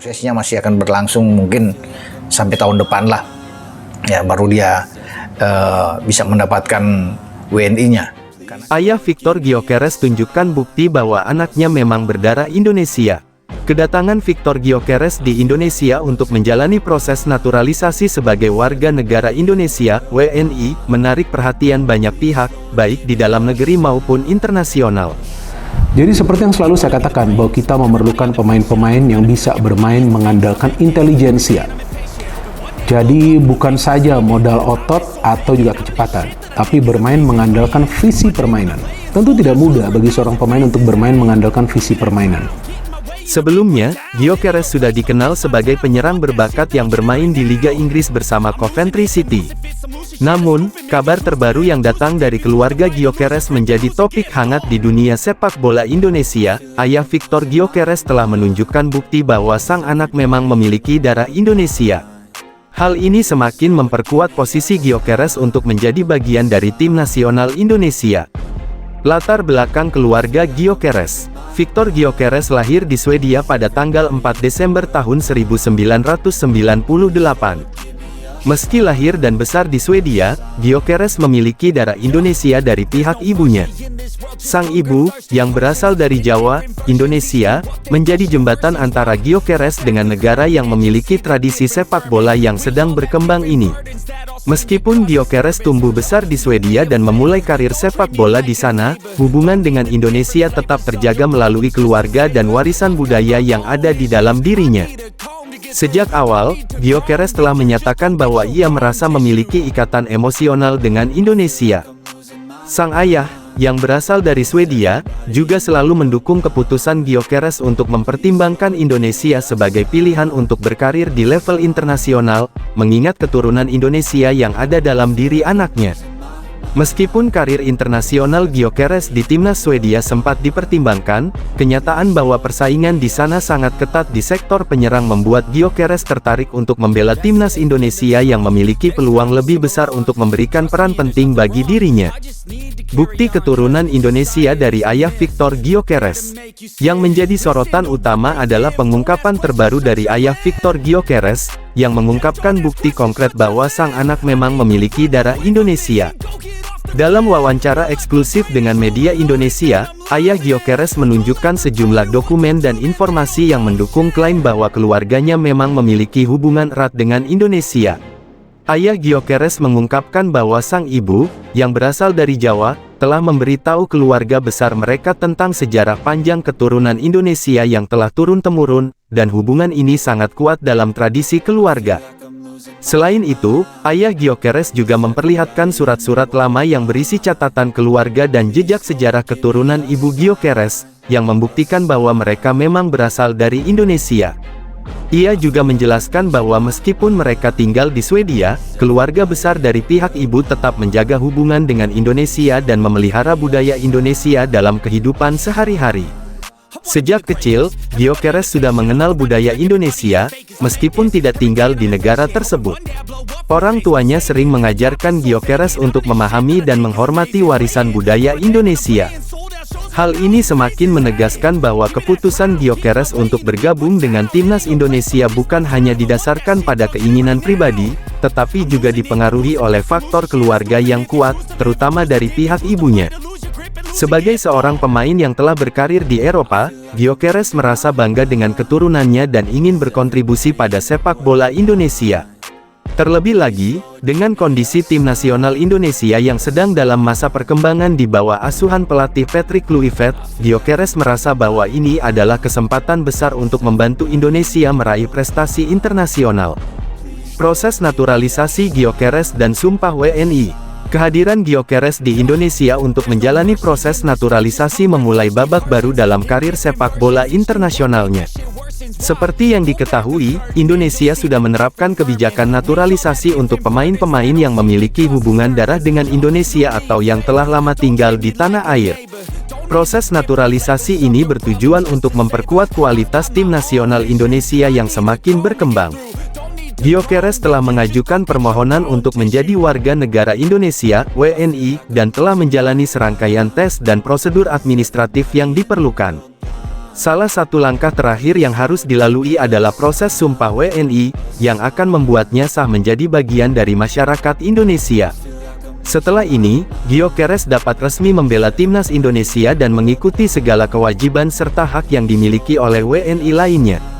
Prosesnya masih akan berlangsung mungkin sampai tahun depan lah, ya baru dia bisa mendapatkan WNI-nya. Ayah Victor Gyökeres tunjukkan bukti bahwa anaknya memang berdarah Indonesia. Kedatangan Victor Gyökeres di Indonesia untuk menjalani proses naturalisasi sebagai warga negara Indonesia, WNI, menarik perhatian banyak pihak, baik di dalam negeri maupun internasional. Jadi seperti yang selalu saya katakan, bahwa kita memerlukan pemain-pemain yang bisa bermain mengandalkan intelijensia. Jadi bukan saja modal otot atau juga kecepatan, tapi bermain mengandalkan visi permainan. Tentu tidak mudah bagi seorang pemain untuk bermain mengandalkan visi permainan. Sebelumnya, Gyökeres sudah dikenal sebagai penyerang berbakat yang bermain di Liga Inggris bersama Coventry City. Namun, kabar terbaru yang datang dari keluarga Gyökeres menjadi topik hangat di dunia sepak bola Indonesia. Ayah Victor Gyökeres telah menunjukkan bukti bahwa sang anak memang memiliki darah Indonesia. Hal ini semakin memperkuat posisi Gyökeres untuk menjadi bagian dari tim nasional Indonesia. Latar belakang keluarga Gyökeres. Victor Gyökeres lahir di Swedia pada tanggal 4 Desember tahun 1998. Meski lahir dan besar di Swedia, Gyökeres memiliki darah Indonesia dari pihak ibunya. Sang ibu, yang berasal dari Jawa, Indonesia, menjadi jembatan antara Gyökeres dengan negara yang memiliki tradisi sepak bola yang sedang berkembang ini. Meskipun Gyökeres tumbuh besar di Swedia dan memulai karir sepak bola di sana, hubungan dengan Indonesia tetap terjaga melalui keluarga dan warisan budaya yang ada di dalam dirinya. Sejak awal, Gyökeres telah menyatakan bahwa ia merasa memiliki ikatan emosional dengan Indonesia. Sang ayah, yang berasal dari Swedia, juga selalu mendukung keputusan Gyökeres untuk mempertimbangkan Indonesia sebagai pilihan untuk berkarir di level internasional, mengingat keturunan Indonesia yang ada dalam diri anaknya. Meskipun karir internasional Gyökeres di timnas Swedia sempat dipertimbangkan, kenyataan bahwa persaingan di sana sangat ketat di sektor penyerang membuat Gyökeres tertarik untuk membela timnas Indonesia yang memiliki peluang lebih besar untuk memberikan peran penting bagi dirinya. Bukti keturunan Indonesia dari ayah Victor Gyökeres. Yang menjadi sorotan utama adalah pengungkapan terbaru dari ayah Victor Gyökeres, yang mengungkapkan bukti konkret bahwa sang anak memang memiliki darah Indonesia. Dalam wawancara eksklusif dengan media Indonesia, ayah Gyökeres menunjukkan sejumlah dokumen dan informasi yang mendukung klaim bahwa keluarganya memang memiliki hubungan erat dengan Indonesia. Ayah Gyökeres mengungkapkan bahwa sang ibu, yang berasal dari Jawa, telah memberitahu keluarga besar mereka tentang sejarah panjang keturunan Indonesia yang telah turun-temurun, dan hubungan ini sangat kuat dalam tradisi keluarga. Selain itu, ayah Gyökeres juga memperlihatkan surat-surat lama yang berisi catatan keluarga dan jejak sejarah keturunan ibu Gyökeres, yang membuktikan bahwa mereka memang berasal dari Indonesia. Ia juga menjelaskan bahwa meskipun mereka tinggal di Swedia, keluarga besar dari pihak ibu tetap menjaga hubungan dengan Indonesia dan memelihara budaya Indonesia dalam kehidupan sehari-hari. Sejak kecil, Gyökeres sudah mengenal budaya Indonesia, meskipun tidak tinggal di negara tersebut. Orang tuanya sering mengajarkan Gyökeres untuk memahami dan menghormati warisan budaya Indonesia. Hal ini semakin menegaskan bahwa keputusan Gyökeres untuk bergabung dengan timnas Indonesia bukan hanya didasarkan pada keinginan pribadi, tetapi juga dipengaruhi oleh faktor keluarga yang kuat, terutama dari pihak ibunya. Sebagai seorang pemain yang telah berkarir di Eropa, Gyökeres merasa bangga dengan keturunannya dan ingin berkontribusi pada sepak bola Indonesia. Terlebih lagi, dengan kondisi tim nasional Indonesia yang sedang dalam masa perkembangan di bawah asuhan pelatih Patrick Kluivert, Gyökeres merasa bahwa ini adalah kesempatan besar untuk membantu Indonesia meraih prestasi internasional. Proses naturalisasi Gyökeres dan Sumpah WNI. Kehadiran Gyökeres di Indonesia untuk menjalani proses naturalisasi memulai babak baru dalam karir sepak bola internasionalnya. Seperti yang diketahui, Indonesia sudah menerapkan kebijakan naturalisasi untuk pemain-pemain yang memiliki hubungan darah dengan Indonesia atau yang telah lama tinggal di tanah air. Proses naturalisasi ini bertujuan untuk memperkuat kualitas tim nasional Indonesia yang semakin berkembang. Gyökeres telah mengajukan permohonan untuk menjadi warga negara Indonesia, WNI, dan telah menjalani serangkaian tes dan prosedur administratif yang diperlukan. Salah satu langkah terakhir yang harus dilalui adalah proses sumpah WNI, yang akan membuatnya sah menjadi bagian dari masyarakat Indonesia. Setelah ini, Gyökeres dapat resmi membela timnas Indonesia dan mengikuti segala kewajiban serta hak yang dimiliki oleh WNI lainnya.